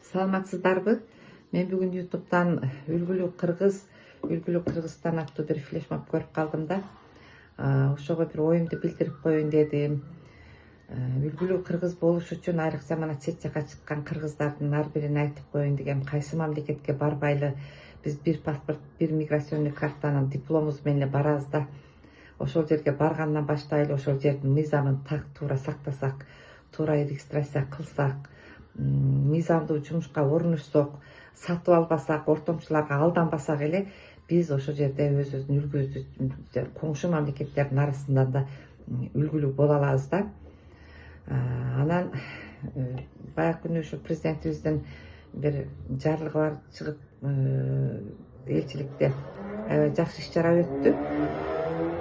Саламатсыздарбы? Мен бүгін YouTube'дан Үлгүлүү Кыргызстан аттуу бир флешмоб көрүп калдым да. Ошого бир оюмду билдирип коеюн дедим. Үлгүлүү кыргыз болуш үчүн айрыкча мана чет жака чыккан кыргыздардын ар бирин айтып коеюн дегем. Кайсы мамлекетке барбайлы биз бир паспорт, бир миграционный картанын дипломубуз менен эле барабыз да. Ошол жерге баргандан баштайлы ошол жердин мыйзамын так туура сактасак, туура регистрация кылсак, мыйзамдуу жумушка орунушсок, сатып албасак, ортомчуларга алданбасак эле биз ошол жерде өзүбүздүн үлгүбүздү коңшу мамлекеттердин арасында да үлгүлүү боло алабыз да. Анан баягы күнү ушу президентибиздин бир жарлыгы бар чыгып, элчиликте аябай жакшы иш чара өттү.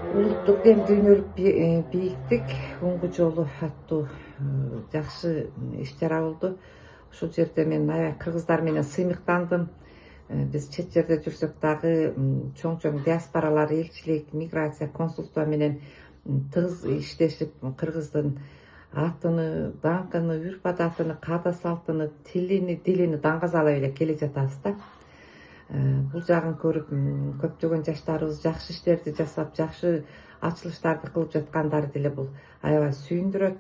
Улуттук дем дүйнөлүк бийиктик оңгу жолу аттуу жакшы иш чара болду. Ушул жерде мен аябай кыргыздар менен сыймыктандым. Биз чет жерде жүрсөк дагы чоң диаспоралар, элчилик, миграция, консулство менен тыгыз иштешип, кыргыздын атыны, даңкыны, үрп адатыны, каада салтыны, тилини, дилини даңгазалап эле келе жатабыз да. Бул жагын көрүп көптөгөн жаштарыбыз жакшы иштерди жасап, жакшы ачылыштарды кылып жаткандары деле бул аябай сүйүндүрөт.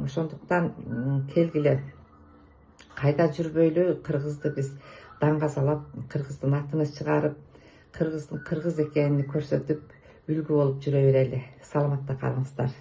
Ошондуктан келгиле кайда жүрбөйлү кыргызды биз даңгазалап, кыргыздын атын чыгарып, кыргыздын кыргыз экенин көрсөтүп, үлгү болуп жүрө берели. Саламатта калыңыздар.